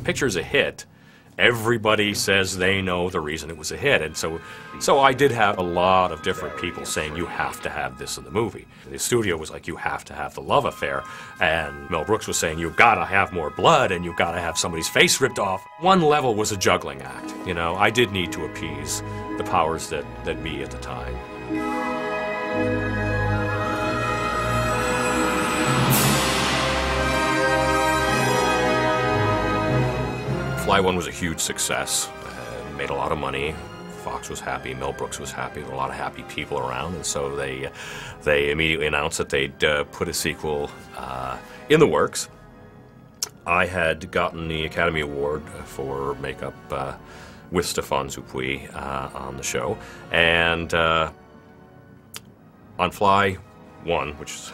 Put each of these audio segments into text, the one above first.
picture's a hit, everybody says they know the reason it was a hit. And so I did have a lot of different people saying, you have to have this in the movie. The studio was like, you have to have the love affair. And Mel Brooks was saying, you've got to have more blood and you've got to have somebody's face ripped off. One level was a juggling act. You know, I did need to appease the powers that be at the time. Fly One was a huge success, made a lot of money. Fox was happy, Mel Brooks was happy, there were a lot of happy people around, and so they immediately announced that they'd put a sequel in the works. I had gotten the Academy Award for makeup with Stéphane Zupuy on the show, and on Fly One, which is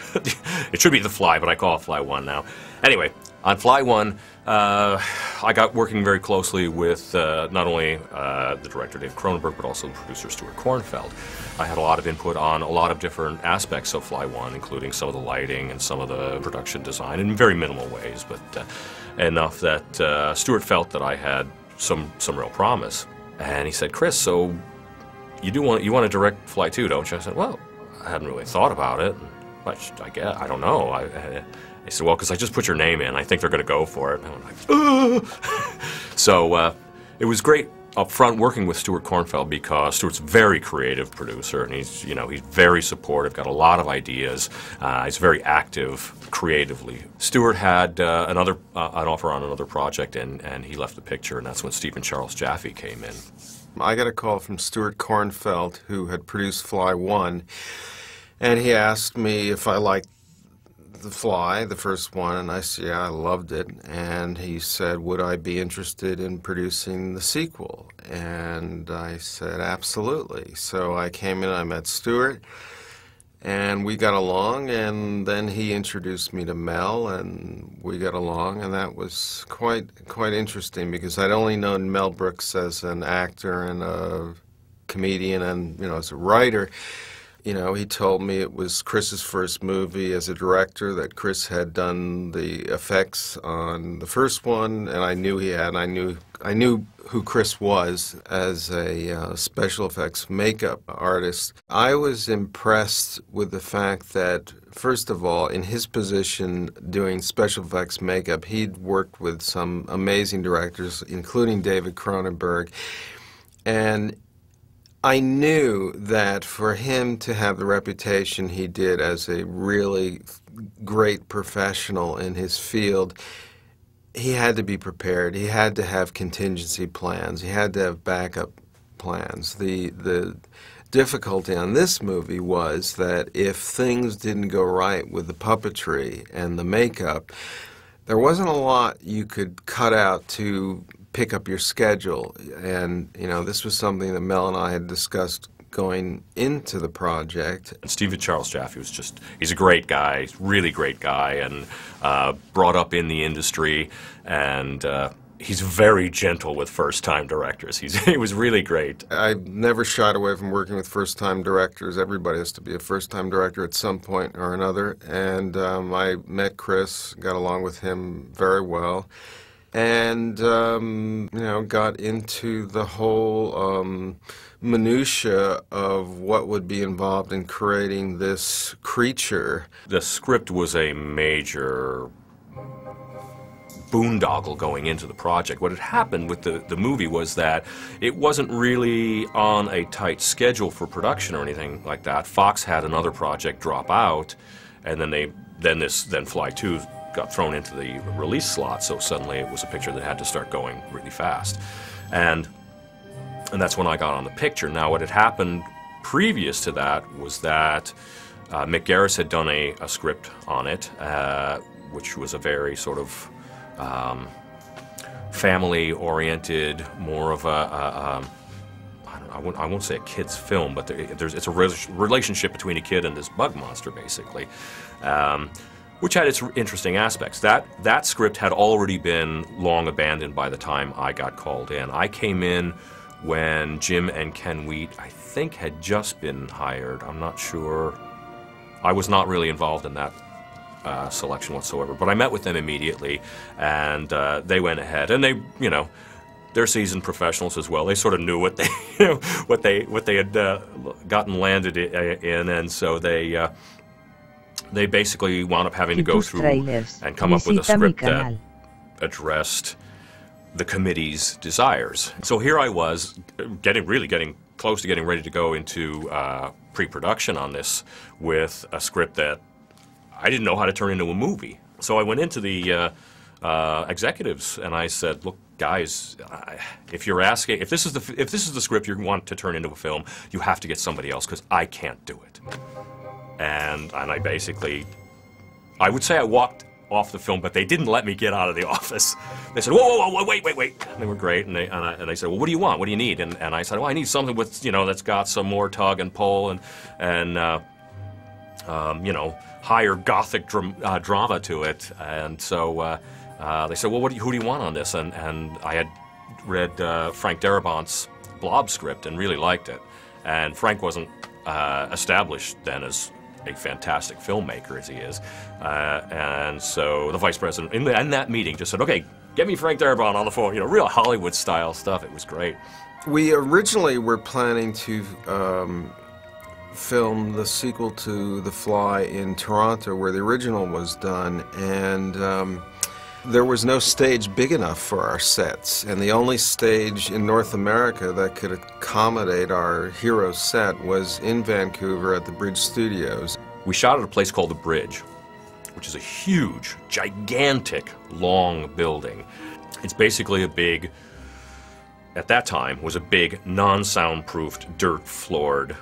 it should be The Fly, but I call it Fly One now. Anyway, on Fly One, I got working very closely with not only the director David Cronenberg, but also the producer Stuart Kornfeld. I had a lot of input on a lot of different aspects of Fly One, including some of the lighting and some of the production design in very minimal ways, but enough that Stuart felt that I had some real promise. And he said, Chris, so you want to direct Fly 2, don't you? I said, well, I hadn't really thought about it. But I guess, I don't know. He said, well, because I just put your name in. I think they're going to go for it. And I was like, ugh! So it was great up front working with Stuart Kornfeld because Stuart's a very creative producer, and he's very supportive, got a lot of ideas. He's very active creatively. Stuart had an offer on another project, and he left the picture, and that's when Stephen Charles Jaffe came in. I got a call from Stuart Kornfeld, who had produced Fly One, and he asked me if I liked The Fly, the first one, and I said, yeah, I loved it. And he said, would I be interested in producing the sequel? And I said, absolutely. So I came in, I met Stuart, and we got along, and then he introduced me to Mel, and we got along, and that was quite interesting because I'd only known Mel Brooks as an actor and a comedian and, as a writer. He told me it was Chris's first movie as a director, that Chris had done the effects on the first one, and I knew he had. I knew who Chris was as a special effects makeup artist. I was impressed with the fact that, first of all, in his position doing special effects makeup, he'd worked with some amazing directors, including David Cronenberg, and I knew that for him to have the reputation he did as a really great professional in his field, he had to be prepared. He had to have contingency plans. He had to have backup plans. The difficulty on this movie was that if things didn't go right with the puppetry and the makeup, there wasn't a lot you could cut out to pick up your schedule, and this was something that Mel and I had discussed going into the project. And Stephen Charles Jaffe was he's a great guy, really great guy, and brought up in the industry, and he's very gentle with first-time directors. He was really great. I never shied away from working with first-time directors. Everybody has to be a first-time director at some point or another, and I met Chris, got along with him very well, and got into the whole minutia of what would be involved in creating this creature. The script was a major boondoggle going into the project. What had happened with the movie was that it wasn't really on a tight schedule for production or anything like that. Fox had another project drop out, and then Fly 2 got thrown into the release slot, so suddenly it was a picture that had to start going really fast. And that's when I got on the picture. Now, what had happened previous to that was that Mick Garris had done a script on it, which was a very sort of family-oriented, more of I won't say a kid's film, but it's a relationship between a kid and this bug monster, basically, which had its interesting aspects. That script had already been long abandoned by the time I got called in. I came in when Jim and Ken Wheat, I think, had just been hired. I'm not sure. I was not really involved in that selection whatsoever. But I met with them immediately, and they went ahead, and they, you know, they're seasoned professionals as well. They sort of knew what they, you know, what they had gotten landed in, and so they basically wound up having to go through and come up with a script that addressed the committee's desires. So here I was, getting close to getting ready to go into pre-production on this with a script that I didn't know how to turn into a movie. So I went into the executives and I said, "Look, guys, if this is the script you want to turn into a film, you have to get somebody else because I can't do it." And I basically, I would say I walked off the film, but they didn't let me get out of the office. They said, whoa, wait. And they were great, and they said, well, what do you want? What do you need? And I said, well, I need something with, you know, that's got some more tug and pull and you know, higher gothic drama to it. And so they said, well, who do you want on this? And I had read Frank Darabont's Blob script and really liked it. And Frank wasn't established then as a fantastic filmmaker as he is, and so the vice president in that meeting just said, "Okay, get me Frank Darabont on the phone." You know, real Hollywood style stuff. It was great. We originally were planning to film the sequel to The Fly in Toronto, where the original was done, and there was no stage big enough for our sets, and the only stage in North America that could accommodate our hero set was in Vancouver at the Bridge Studios. We shot at a place called the Bridge, which is a huge, gigantic, long building. It's basically a big, at that time, was a big non-soundproofed, dirt-floored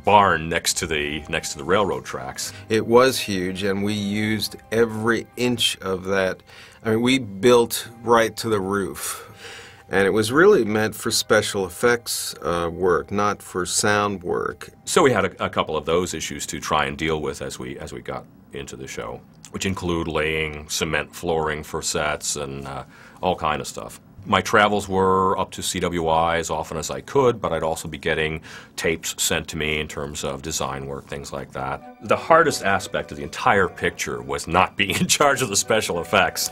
barn next to the railroad tracks. It was huge, and we used every inch of that. I mean, we built right to the roof, and it was really meant for special effects work, not for sound work. So we had a couple of those issues to try and deal with as we got into the show, which include laying cement flooring for sets and all kind of stuff. My travels were up to CWI as often as I could, but I'd also be getting tapes sent to me in terms of design work, things like that. The hardest aspect of the entire picture was not being in charge of the special effects.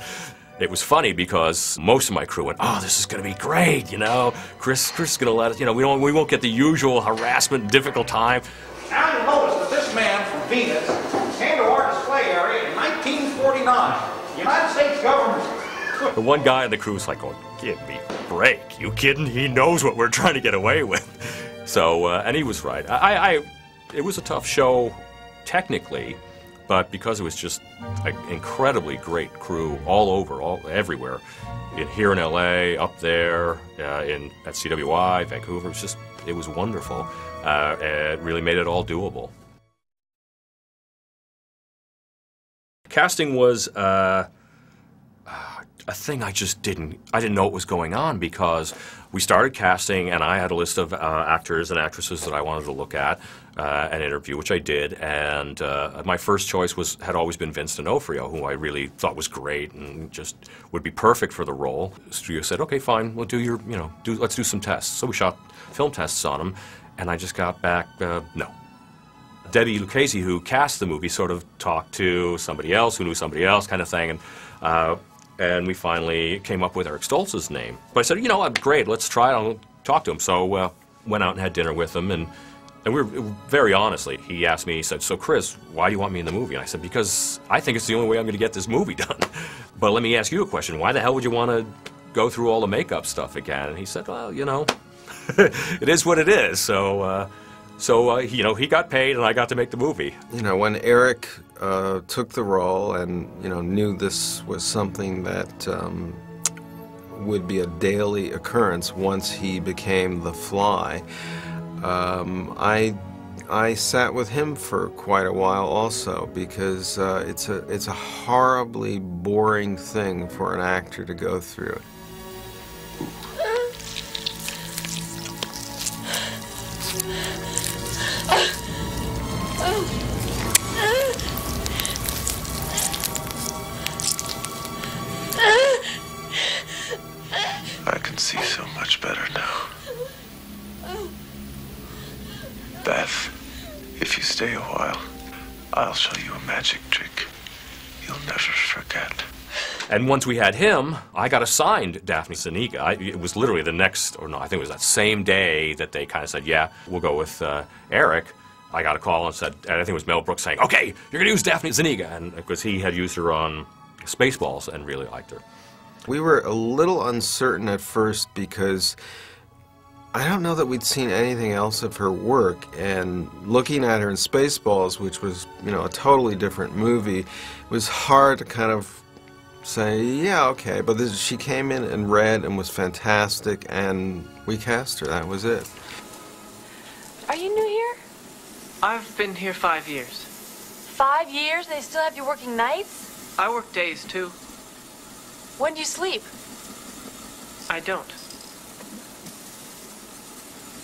It was funny because most of my crew went, "Oh, this is going to be great, you know. Chris is going to let us, you know, we won't get the usual harassment, difficult time." Now you notice that this man from Venus came to our display area in 1949. The United States government. The one guy in the crew was like, "Oh, give me a break. You kidding? He knows what we're trying to get away with." So, and he was right. It was a tough show technically, but because it was just an incredibly great crew all over, everywhere, here in LA, up there, at CWI, Vancouver, it was wonderful. It really made it all doable. Casting was a thing I didn't know what was going on, because we started casting and I had a list of actors and actresses that I wanted to look at and interview, which I did, and my first choice had always been Vince D'Onofrio, who I really thought was great and just would be perfect for the role. The studio said, "Okay, fine, we'll do let's do some tests." So we shot film tests on him, and I just got back, no. Debbie Lucchese, who cast the movie, sort of talked to somebody else who knew somebody else, kind of thing, and we finally came up with Eric Stoltz's name. But I said, you know, great, let's try it, I'll talk to him. So went out and had dinner with him, and we were, very honestly, he asked me, he said, "So Chris, why do you want me in the movie?" And I said, "Because I think it's the only way I'm going to get this movie done. But let me ask you a question, why the hell would you want to go through all the makeup stuff again?" And he said, "Well, you know, it is what it is." So, you know, he got paid and I got to make the movie. You know, when Eric took the role and, you know, knew this was something that would be a daily occurrence once he became the Fly, I sat with him for quite a while also, because it's a horribly boring thing for an actor to go through. I can see so much better now. Beth, if you stay a while, I'll show you a magic trick you'll never forget. And once we had him, I got assigned Daphne Zuniga. It was literally the next, or no, I think it was that same day that they kind of said, yeah, we'll go with Eric. I got a call and said, and I think it was Mel Brooks saying, okay, you're going to use Daphne Zuniga, and because he had used her on Spaceballs and really liked her. We were a little uncertain at first because I don't know that we'd seen anything else of her work, and looking at her in Spaceballs, which was, you know, a totally different movie, it was hard to kind of say, yeah, okay, but she came in and read and was fantastic, and we cast her. That was it. Are you new here? I've been here 5 years. 5 years? They still have you working nights? I work days, too. When do you sleep? I don't.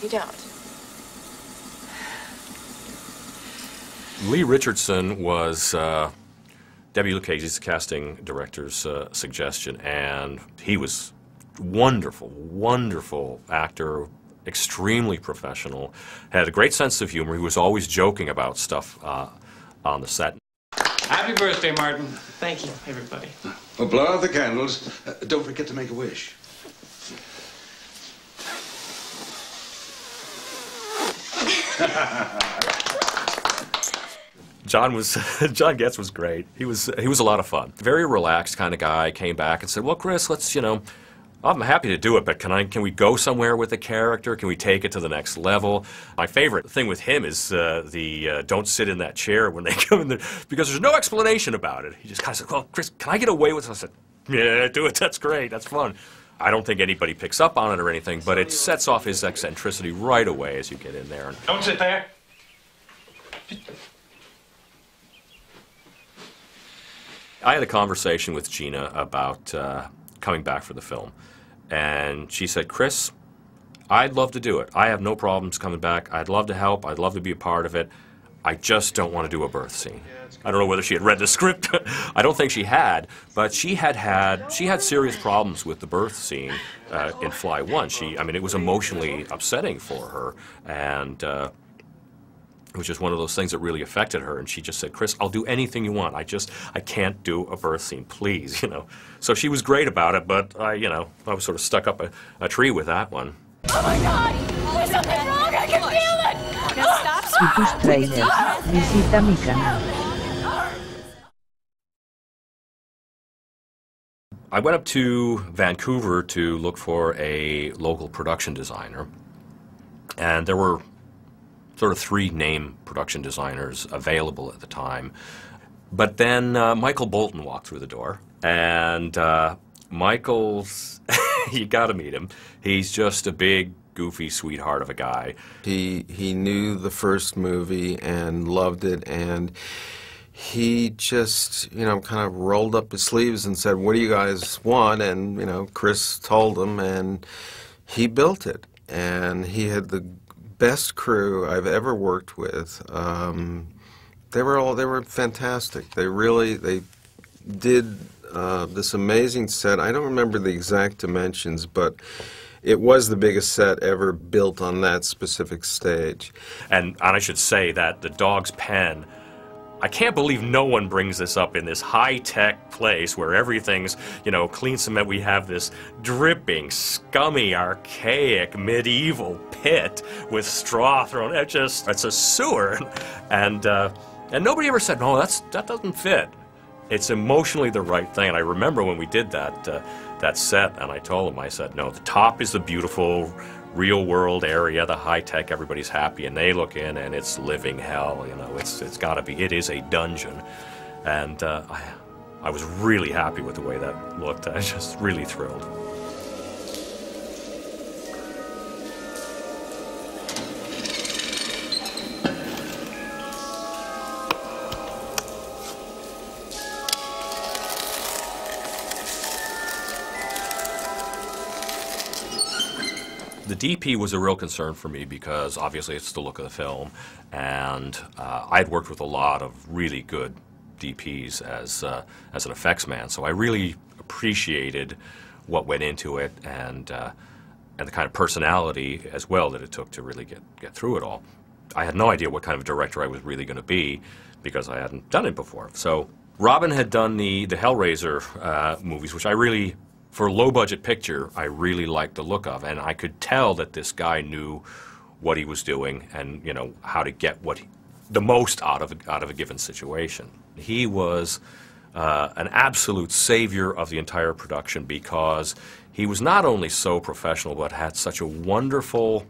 You don't? Lee Richardson was Debbie Lucchese's casting director's suggestion, and he was wonderful, wonderful actor, extremely professional, had a great sense of humor. He was always joking about stuff on the set. Happy birthday, Martin. Thank you, everybody. Well, blow out the candles. Don't forget to make a wish. John Getz was great. He was a lot of fun. Very relaxed kind of guy. Came back and said, "Well, Chris, let's, you know, I'm happy to do it, but can we go somewhere with the character? Can we take it to the next level?" My favorite thing with him is don't sit in that chair when they come in there, because there's no explanation about it. He just kind of said, "Well, Chris, can I get away with it?" I said, "Yeah, do it. That's great. That's fun." I don't think anybody picks up on it or anything, but it sets off his eccentricity right away as you get in there. Don't sit there. I had a conversation with Gina about coming back for the film, and she said, "Chris, I'd love to do it. I have no problems coming back. I'd love to help. I'd love to be a part of it. I just don't want to do a birth scene." I don't know whether she had read the script. I don't think she had, but she had serious problems with the birth scene in Fly One. I mean, it was emotionally upsetting for her, and it was just one of those things that really affected her. And she just said, "Chris, I'll do anything you want. I can't do a birth scene, please." You know. So she was great about it, but I was sort of stuck up a tree with that one. Oh my God! There's something wrong! I can feel it! Y tus trailers, visita mi canal. I went up to Vancouver to look for a local production designer, and there were sort of 3 name production designers available at the time. But then Michael Bolton walked through the door, and Michael's, you gotta meet him. He's just a big, goofy sweetheart of a guy. He knew the first movie and loved it, and he just, you know, kind of rolled up his sleeves and said, "What do you guys want?" And, you know, Chris told him, and he built it. And he had the best crew I've ever worked with. They were fantastic. They did this amazing set. I don't remember the exact dimensions, but it was the biggest set ever built on that specific stage. And I should say that the Dog's Pen, I can't believe no one brings this up in this high-tech place where everything's, you know, clean cement. We have this dripping, scummy, archaic, medieval pit with straw thrown. It's a sewer. And nobody ever said, "No, that doesn't fit." It's emotionally the right thing. And I remember when we did that set, and I told him, I said, "No, the top is the beautiful, real-world area, the high-tech, everybody's happy, and they look in, and it's living hell. You know, it's got to be. It is a dungeon." And I was really happy with the way that looked. I was just really thrilled. The DP was a real concern for me because obviously it's the look of the film, and I'd worked with a lot of really good DPs as an effects man, so I really appreciated what went into it and the kind of personality as well that it took to really get through it all. I had no idea what kind of director I was really going to be because I hadn't done it before. So Robin had done the Hellraiser movies, which I really, for a low-budget picture, I really liked the look of, and I could tell that this guy knew what he was doing and, you know, how to get the most out of a given situation. He was an absolute savior of the entire production because he was not only so professional, but had such a wonderful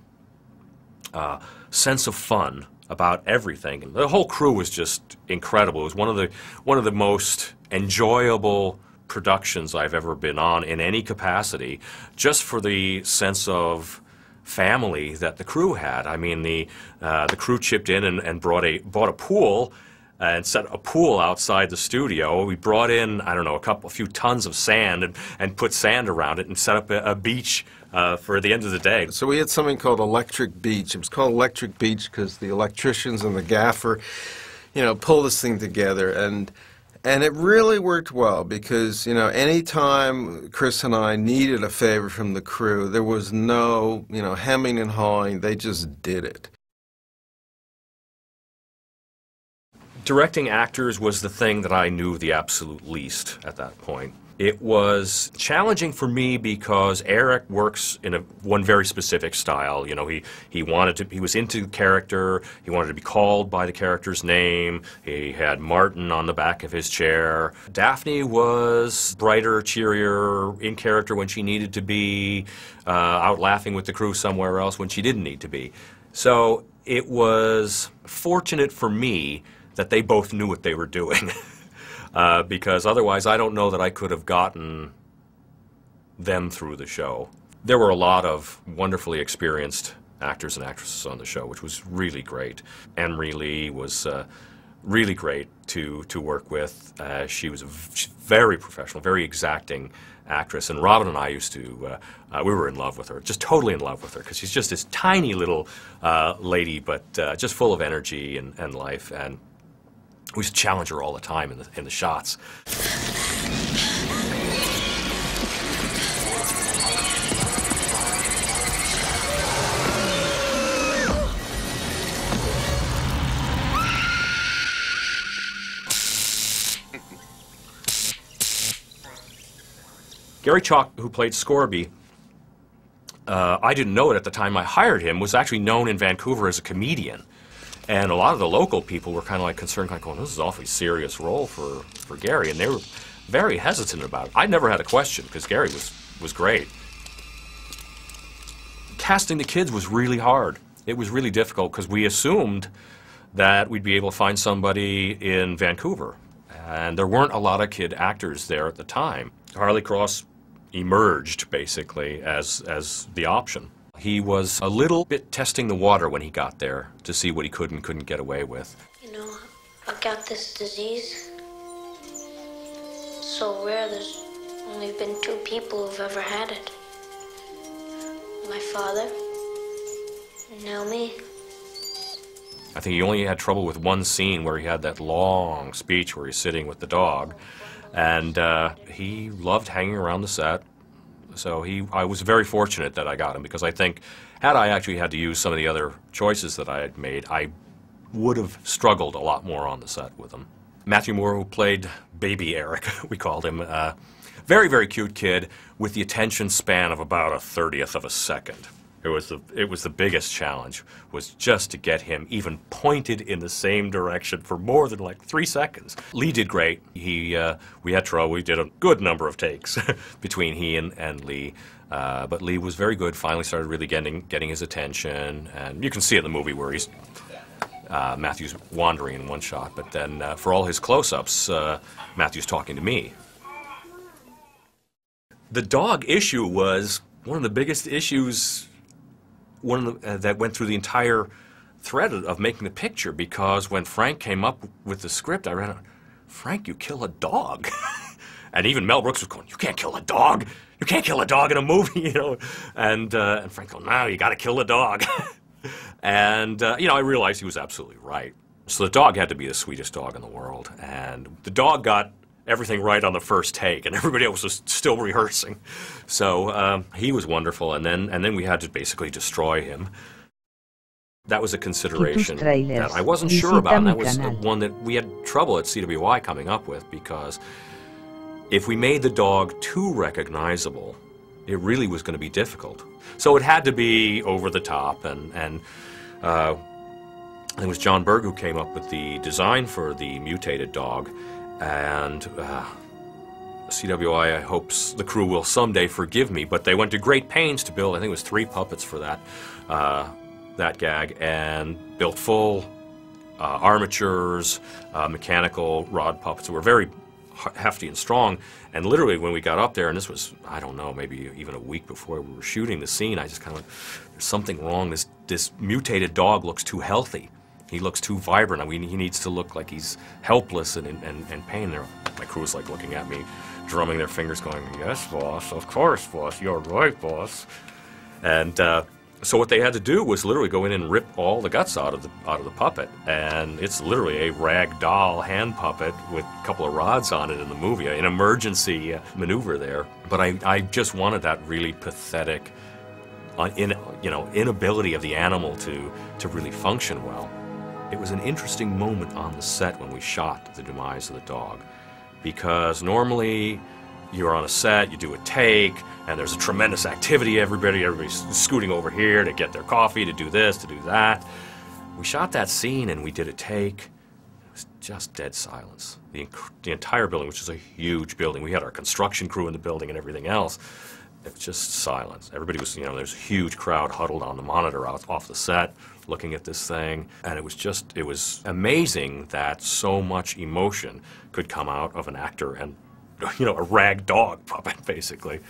sense of fun about everything. And the whole crew was just incredible. It was one of the most enjoyable productions I've ever been on in any capacity, just for the sense of family that the crew had. I mean, the crew chipped in and bought a pool and set a pool outside the studio. We brought in, I don't know, a few tons of sand and put sand around it and set up a beach for the end of the day. So we had something called Electric Beach. It was called Electric Beach because the electricians and the gaffer, you know, pulled this thing together. And it really worked well because, you know, anytime Chris and I needed a favor from the crew, there was no, you know, hemming and hawing. They just did it. Directing actors was the thing that I knew the absolute least at that point. It was challenging for me because Eric works in one very specific style. You know, he was into character. He wanted to be called by the character's name. He had Martin on the back of his chair. Daphne was brighter, cheerier, in character when she needed to be, out laughing with the crew somewhere else when she didn't need to be. So it was fortunate for me that they both knew what they were doing. Because otherwise I don't know that I could have gotten them through the show. There were a lot of wonderfully experienced actors and actresses on the show, which was really great. Emery Lee was really great to work with. She was a very professional, very exacting actress, and Robin and I used to, we were in love with her, just totally in love with her, because she's just this tiny little lady, but just full of energy and life, and we used to challenge her all the time in the shots. Gary Chalk, who played Scorby, I didn't know it at the time I hired him, was actually known in Vancouver as a comedian. And a lot of the local people were kind of like concerned, like, going, this is an awfully serious role for Gary, and they were very hesitant about it. I never had a question, because Gary was great. Casting the kids was really hard. It was really difficult, because we assumed that we'd be able to find somebody in Vancouver. And there weren't a lot of kid actors there at the time. Harley Cross emerged, basically, as the option. He was a little bit testing the water when he got there to see what he could and couldn't get away with. You know, I've got this disease. It's so rare, there's only been 2 people who've ever had it. My father, and now me. I think he only had trouble with one scene where he had that long speech where he's sitting with the dog. And he loved hanging around the set. So I was very fortunate that I got him, because I think had I actually had to use some of the other choices that I had made, I would have struggled a lot more on the set with him. Matthew Moore, who played Baby Eric, we called him, very, very cute kid with the attention span of about 1/30th of a second. It was the biggest challenge, was just to get him even pointed in the same direction for more than like 3 seconds. Lee did great. We had trouble. We did a good number of takes between he and Lee. But Lee was very good, finally started really getting his attention. And you can see it in the movie where he's, Matthew's wandering in one shot, but then for all his close-ups, Matthew's talking to me. The dog issue was one of the biggest issues that went through the entire thread of making the picture, because when Frank came up with the script, I read it, Frank, you kill a dog. And even Mel Brooks was going, you can't kill a dog. You can't kill a dog in a movie, you know. And Frank goes, no, you got to kill the dog. And, you know, I realized he was absolutely right. So the dog had to be the sweetest dog in the world. And the dog got everything right on the first take, and everybody else was still rehearsing. So he was wonderful, and then we had to basically destroy him. That was a consideration tráilers, that I wasn't sure about, and that was canal. one that we had trouble at CWI coming up with, because if we made the dog too recognizable, it really was going to be difficult. So it had to be over the top, and it was John Berg who came up with the design for the mutated dog, and CWI, I hope the crew will someday forgive me, but they went to great pains to build, I think it was 3 puppets for that gag, and built full armatures, mechanical rod puppets that were very hefty and strong. And literally when we got up there, and this was, I don't know, maybe even a week before we were shooting the scene, I just kind of went, there's something wrong. This mutated dog looks too healthy. He looks too vibrant. I mean, he needs to look like he's helpless and in pain. My crew was like looking at me, drumming their fingers, going, "Yes, boss, of course, boss, you're right, boss." And so what they had to do was literally go in and rip all the guts out of the puppet, and it's literally a rag doll hand puppet with a couple of rods on it in the movie, an emergency maneuver there. But I just wanted that really pathetic, inability of the animal to really function well. It was an interesting moment on the set when we shot the demise of the dog, because normally you're on a set, you do a take, and there's a tremendous activity, everybody's scooting over here to get their coffee, to do this, to do that. We shot that scene and we did a take. It was just dead silence. The entire building, which is a huge building, we had our construction crew in the building and everything else. It was just silence. Everybody was, there's a huge crowd huddled on the monitor off the set looking at this thing. And it was amazing that so much emotion could come out of an actor and a rag dog puppet, basically.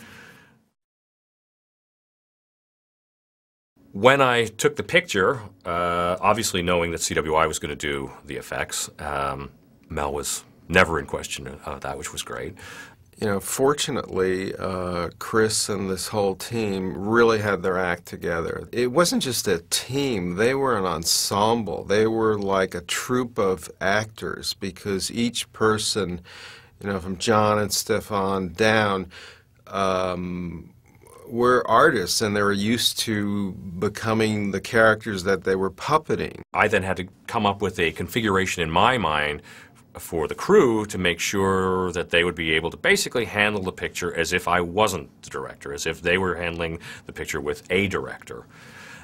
When I took the picture, obviously knowing that CWI was going to do the effects, Mel was never in question of that, which was great. Fortunately, Chris and this whole team really had their act together. It wasn't just a team, they were an ensemble. They were like a troupe of actors, because each person, from John and Stefan down, were artists, and they were used to becoming the characters that they were puppeting. I then had to come up with a configuration in my mind for the crew to make sure that they would be able to basically handle the picture as if I wasn't the director, as if they were handling the picture with a director.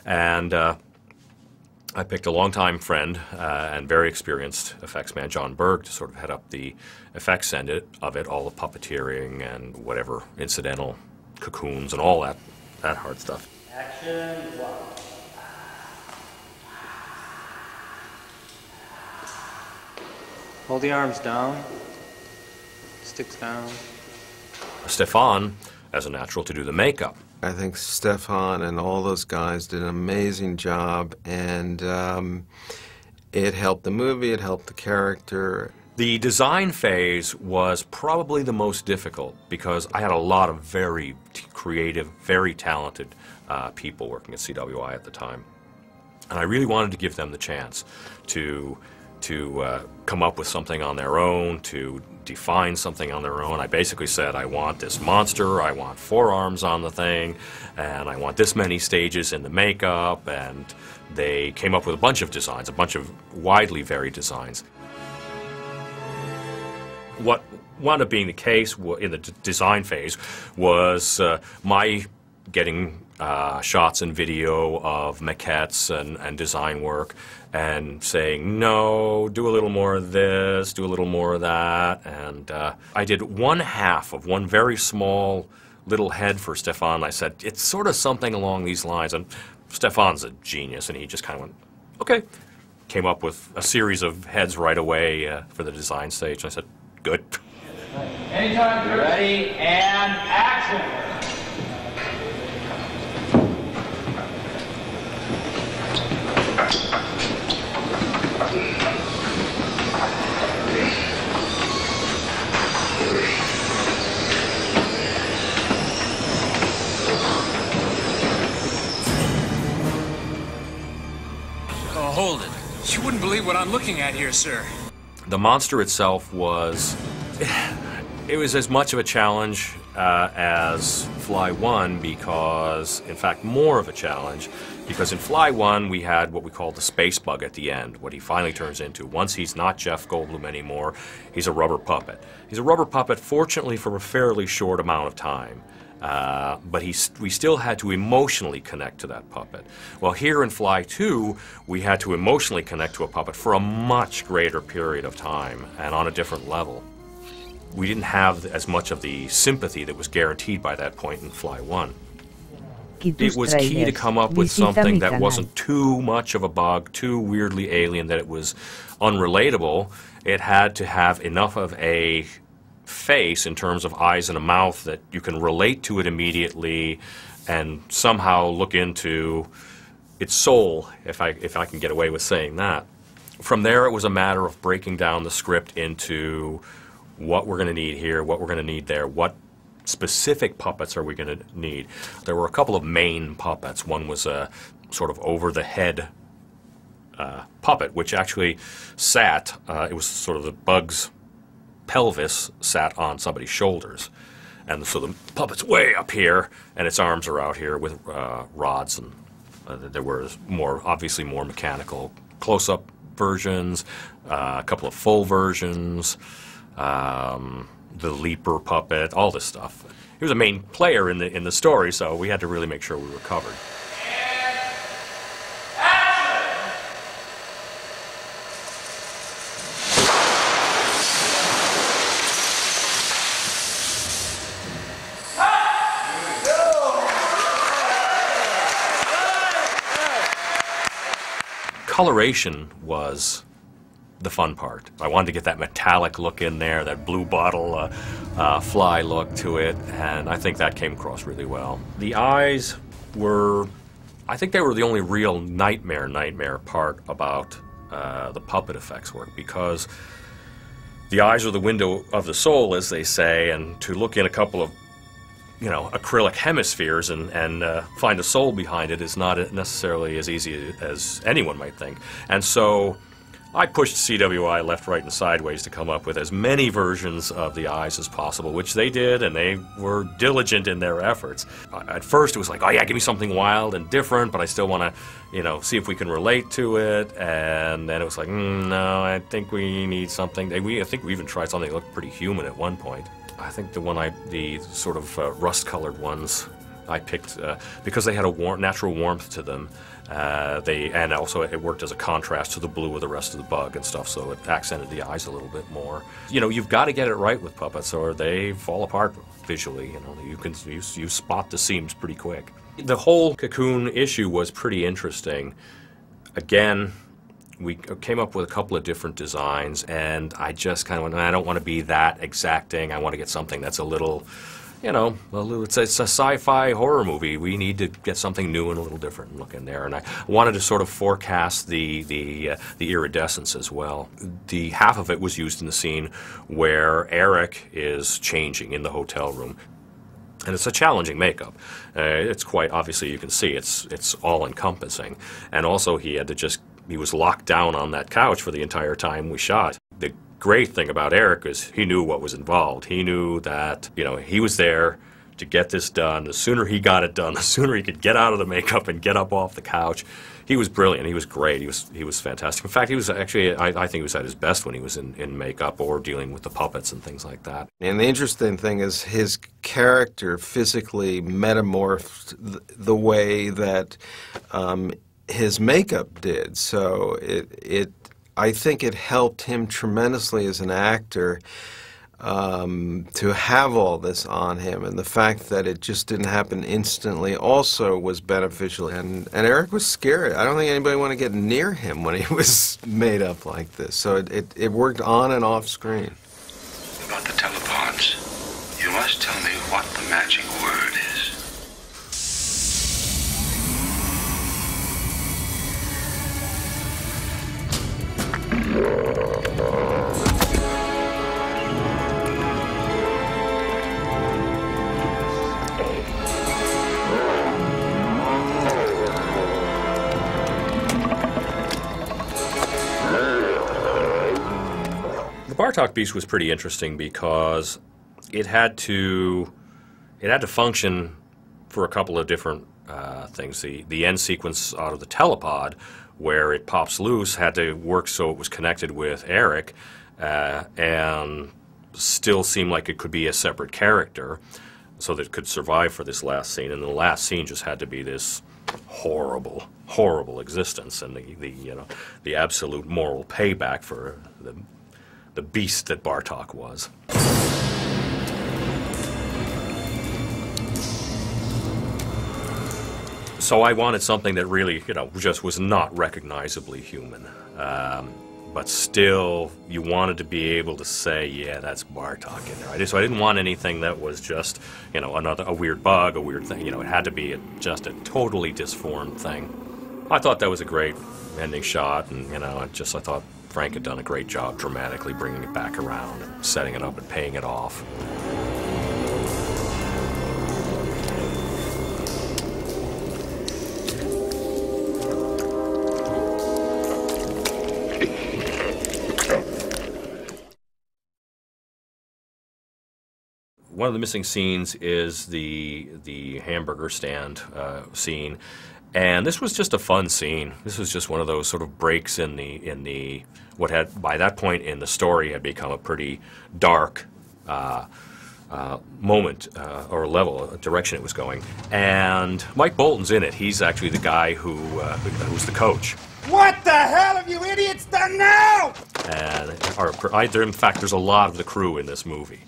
And I picked a longtime friend and very experienced effects man, John Berg, to sort of head up the effects end of it, all the puppeteering and whatever incidental cocoons and all that hard stuff. Action, one. Hold the arms down. Sticks down. Stefan, as a natural, to do the makeup. I think Stefan and all those guys did an amazing job, and it helped the movie, it helped the character. The design phase was probably the most difficult, because I had a lot of very creative, very talented people working at CWI at the time. And I really wanted to give them the chance to come up with something on their own, to define something on their own. I basically said, I want this monster, I want 4 arms on the thing, and I want this many stages in the makeup, and they came up with a bunch of designs, a bunch of widely varied designs. What wound up being the case in the design phase was my getting shots and video of maquettes and design work, and saying, no, do a little more of this, do a little more of that. And I did 1/2 of one very small little head for Stefan. I said, it's sort of something along these lines. And Stefan's a genius, and he just kind of went, okay. Came up with a series of heads right away for the design stage. And I said, good. Anytime you're ready, and action! Oh, hold it. You wouldn't believe what I'm looking at here, sir. The monster itself was, it was as much of a challenge as Fly 1 because, in fact, more of a challenge, because in Fly 1 we had what we called the space bug at the end, what he finally turns into. Once he's not Jeff Goldblum anymore, he's a rubber puppet. He's a rubber puppet, fortunately, for a fairly short amount of time. But we still had to emotionally connect to that puppet. Well, here in Fly 2, we had to emotionally connect to a puppet for a much greater period of time and on a different level. We didn't have as much of the sympathy that was guaranteed by that point in Fly 1. It was key to come up with something that wasn't too much of a bug, too weirdly alien, that it was unrelatable. It had to have enough of a face in terms of eyes and a mouth that you can relate to it immediately and somehow look into its soul, if I can get away with saying that. From there, it was a matter of breaking down the script into what we're going to need here, what we're going to need there, what specific puppets are we going to need. There were a couple of main puppets. One was a sort of over-the-head puppet, which actually sat, it was sort of the bug's pelvis sat on somebody's shoulders. And so the puppet's way up here, and its arms are out here with rods, and there were obviously more mechanical close-up versions, a couple of full versions, the leaper puppet, all this stuff. He was a main player in the story, so we had to really make sure we were covered. Coloration was the fun part. I wanted to get that metallic look in there, that blue bottle fly look to it, and I think that came across really well. The eyes were, I think they were the only real nightmare part about the puppet effects work, because the eyes are the window of the soul, as they say, and to look in a couple of acrylic hemispheres and find a soul behind it is not necessarily as easy as anyone might think. And so I pushed CWI left, right, and sideways to come up with as many versions of the eyes as possible, which they did, and they were diligent in their efforts. At first it was like, oh yeah, give me something wild and different, but I still want to, see if we can relate to it. And then it was like, no, I think we need something. I think we even tried something that looked pretty human at one point. I think the sort of rust-colored ones I picked because they had a natural warmth to them. And also it worked as a contrast to the blue of the rest of the bug and stuff, so it accented the eyes a little bit more. You've got to get it right with puppets, or they fall apart visually. You spot the seams pretty quick. The whole Cocoon issue was pretty interesting. Again, we came up with a couple of different designs, and I just kind of went, I don't want to be that exacting. I want to get something that's a little, it's a sci-fi horror movie. We need to get something new and a little different look in there. And I wanted to sort of forecast the iridescence as well. The half of it was used in the scene where Eric is changing in the hotel room. And it's a challenging makeup. It's quite, obviously you can see, it's all-encompassing. And also he was locked down on that couch for the entire time we shot. The great thing about Eric is he knew what was involved. He knew that, he was there to get this done. The sooner he got it done, the sooner he could get out of the makeup and get up off the couch. He was brilliant. He was great. He was fantastic. In fact, he was actually, I think he was at his best when he was in makeup or dealing with the puppets and things like that. And the interesting thing is his character physically metamorphed the way that his makeup did. So I think it helped him tremendously as an actor to have all this on him, and the fact that it just didn't happen instantly also was beneficial. And Eric was scared. I don't think anybody wanted to get near him when he was made up like this. So it worked on and off screen. About the telepods, you must tell me what the magic word is. The Bartok Beast was pretty interesting because it had to it had to function for a couple of different things. The end sequence out of the telepod, where it pops loose, had to work so it was connected with Eric and still seem like it could be a separate character so that it could survive for this last scene. And the last scene just had to be this horrible, horrible existence and the absolute moral payback for the beast that Bartok was. So I wanted something that really, just was not recognizably human. But still, you wanted to be able to say, yeah, that's Bartok in there. So I didn't want anything that was just, a weird bug, a weird thing. It had to be just a totally disformed thing. I thought that was a great ending shot, and, I thought Frank had done a great job dramatically bringing it back around and setting it up and paying it off. One of the missing scenes is the hamburger stand scene, and this was just a fun scene. This was just one of those sort of breaks in the what had by that point in the story had become a pretty dark moment or level, direction it was going. And Mike Bolton's in it. He's actually the guy who's the coach. What the hell have you idiots done now? And in fact, there's a lot of the crew in this movie.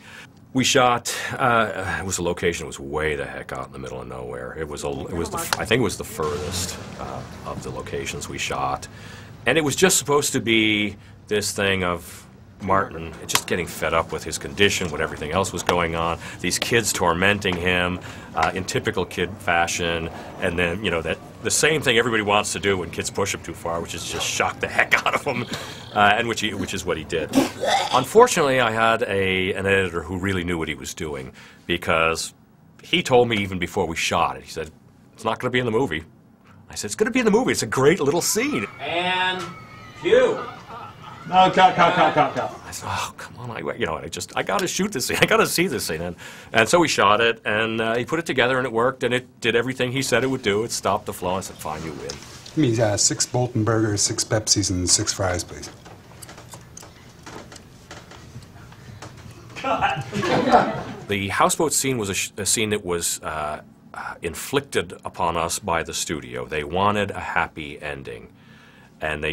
We shot. It was a location that was way the heck out in the middle of nowhere. I think it was the furthest of the locations we shot, and it was just supposed to be this thing of Martin just getting fed up with his condition, what everything else was going on. These kids tormenting him in typical kid fashion, and then the same thing everybody wants to do when kids push him too far, which is just shock the heck out of him, and which is what he did. Unfortunately, I had an editor who really knew what he was doing, because he told me even before we shot it, he said, "It's not going to be in the movie." I said, "It's going to be in the movie. It's a great little scene." And cue. No, cut. I said, "Oh, come on! I got to shoot this scene. I got to see this scene." And so we shot it, and he put it together, and it worked, and it did everything he said it would do. It stopped the flow. I said, "Fine, you win." Give me 6 Bolton burgers, 6 Pepsis, and 6 fries, please. The houseboat scene was a scene that was inflicted upon us by the studio. They wanted a happy ending, and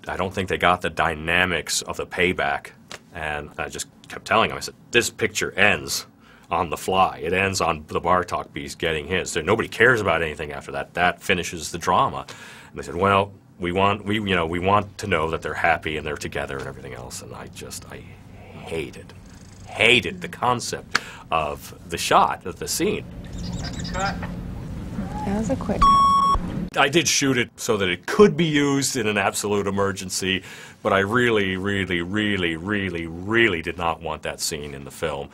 I don't think they got the dynamics of the payback. And I just kept telling them, I said, "This picture ends on the fly. It ends on the Bartok beast getting his. Nobody cares about anything after that. That finishes the drama." And they said, "Well, we want to know that they're happy and they're together and everything else." And I hated the concept of the shot, of the scene. That was a quick. I did shoot it so that it could be used in an absolute emergency, but I really, really, really, really, really did not want that scene in the film.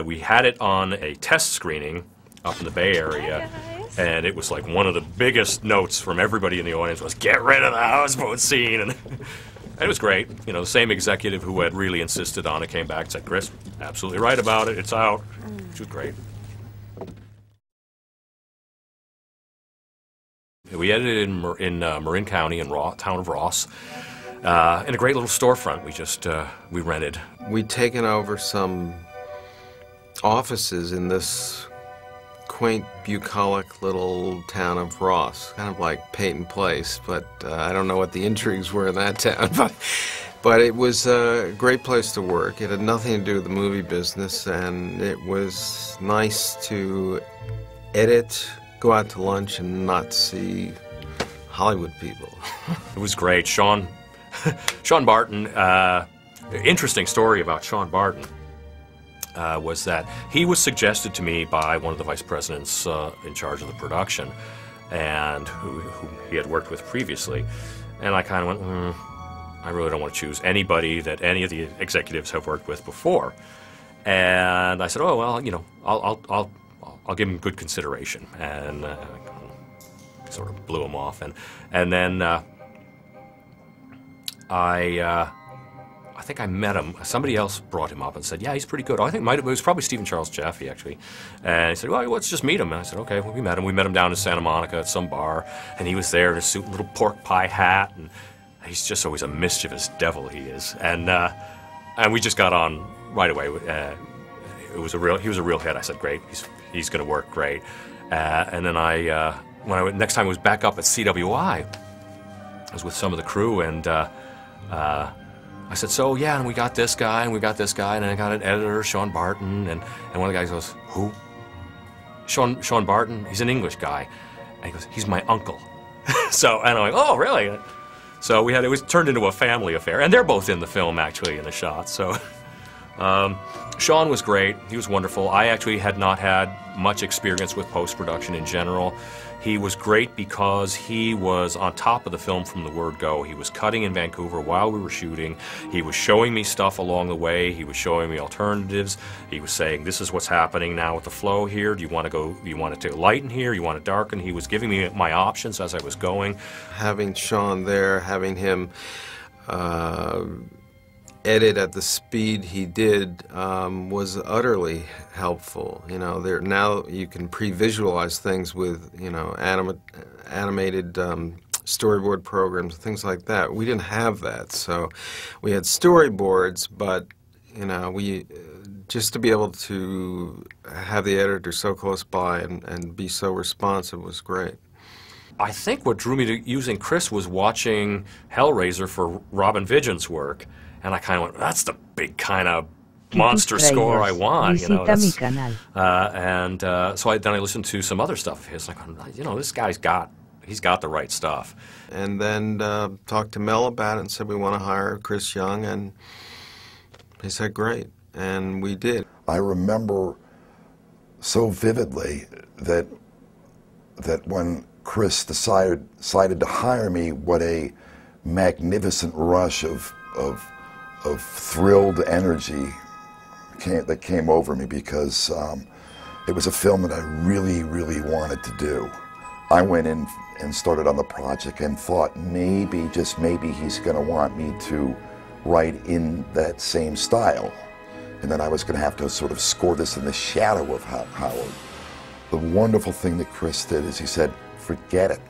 We had it on a test screening up in the Bay Area, and it was like one of the biggest notes from everybody in the audience was, "Get rid of the houseboat scene." And it was great. The same executive who had really insisted on it came back and said, "Chris, absolutely right about it. It's out." Which was great. We edited in Marin County in town of Ross, in a great little storefront we rented. We'd taken over some offices in this quaint, bucolic little town of Ross, kind of like Peyton Place, but I don't know what the intrigues were in that town, but it was a great place to work. It had nothing to do with the movie business, and it was nice to edit, go out to lunch, and not see Hollywood people. It was great. Sean Barton, interesting story about Sean Barton was that he was suggested to me by one of the vice presidents in charge of the production, and who he had worked with previously. And I kind of went, I really don't want to choose anybody that any of the executives have worked with before. And I said, "Oh, well, I'll give him good consideration," and sort of blew him off. And then I thought, think I met him. Somebody else brought him up and said, yeah, he's pretty good. I think it was probably Stephen Charles Jaffe, actually. And he said, well, let's just meet him. And I said, okay, well, we met him. We met him down in Santa Monica at some bar, and he was there in a suit and little pork pie hat, and he's just always a mischievous devil, he is. And we just got on right away. He was a real hit. I said, great, he's going to work great. And then next time I was back up at CWI, I was with some of the crew, and I said, so yeah, and we got this guy, and we got this guy, and I got an editor, Sean Barton, and one of the guys goes, who? Sean Barton? He's an English guy. And he goes, he's my uncle. So, and I'm like, oh, really? So it was turned into a family affair, and they're both in the film, actually, in the shot, so. Sean was great. He was wonderful. I actually had not had much experience with post-production in general. He was great because he was on top of the film from the word go. He was cutting in Vancouver while we were shooting. He was showing me stuff along the way. He was showing me alternatives. He was saying, this is what's happening now with the flow here. Do you want it to lighten here? You want it darken? He was giving me my options as I was going. Having Sean there, having him edit at the speed he did was utterly helpful. You know, now you can pre-visualize things with, you know, animated storyboard programs, things like that. We didn't have that, so we had storyboards, but you know, just to be able to have the editor so close by and be so responsive was great. I think what drew me to using Chris was watching Hellraiser for Robin Vigil's work. And I kind of went, that's the big kind of monster score I want, you know. So then I listened to some other stuff of his, like, you know, this guy's he's got the right stuff. And then talked to Mel about it and said we want to hire Chris Young, and he said great, and we did. I remember so vividly that when Chris decided to hire me, what a magnificent rush of thrilled energy that came over me, because it was a film that I really, really wanted to do. I went in and started on the project and thought maybe, just maybe, he's going to want me to write in that same style. And then I was going to have to sort of score this in the shadow of Howard. The wonderful thing that Chris did is he said, forget it.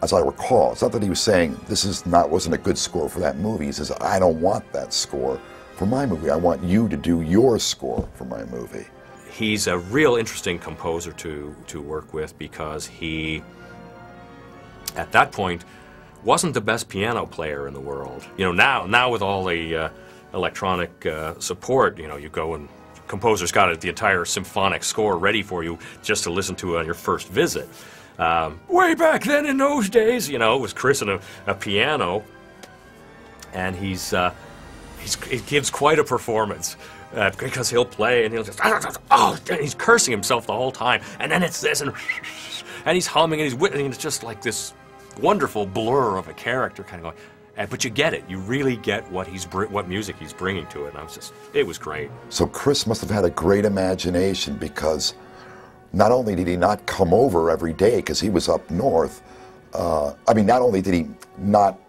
As I recall, it's not that he was saying wasn't a good score for that movie. He says, I don't want that score for my movie. I want you to do your score for my movie. He's a real interesting composer to work with, because he, at that point, wasn't the best piano player in the world. You know, now with all the electronic support, you know, you go and composer's got the entire symphonic score ready for you just to listen to on your first visit. Way back then in those days, you know, it was Chris and a piano, and he gives quite a performance, because he'll play and he'll just, oh, and he's cursing himself the whole time, and then it's this, and he's humming, and it's just like this wonderful blur of a character kind of going, but you get it. You really get what music he's bringing to it, and it was great. So Chris must have had a great imagination, because not only did he not come over every day because he was up north, I mean, not only did he not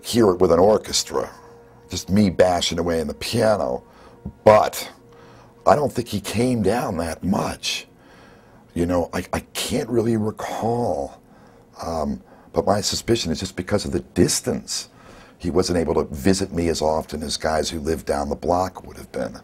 hear it with an orchestra, just me bashing away on the piano, but I don't think he came down that much. You know, I can't really recall, but my suspicion is just because of the distance. He wasn't able to visit me as often as guys who lived down the block would have been.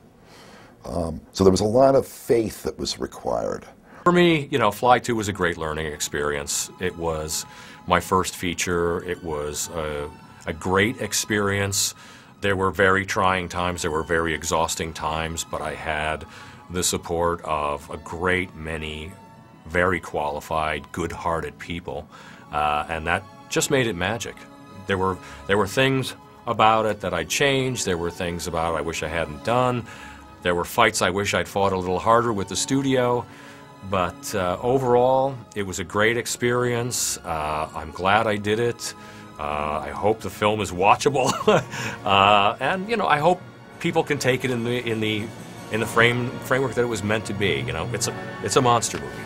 So there was a lot of faith that was required. For me, you know, Fly 2 was a great learning experience. It was my first feature. It was a great experience. There were very trying times. There were very exhausting times, but I had the support of a great many very qualified, good-hearted people, and that just made it magic. There were things about it that I'd changed. There were things about it I wish I hadn't done. There were fights I wish I'd fought a little harder with the studio, but overall, it was a great experience. I'm glad I did it. I hope the film is watchable, and you know, I hope people can take it in the framework that it was meant to be. You know, it's a monster movie.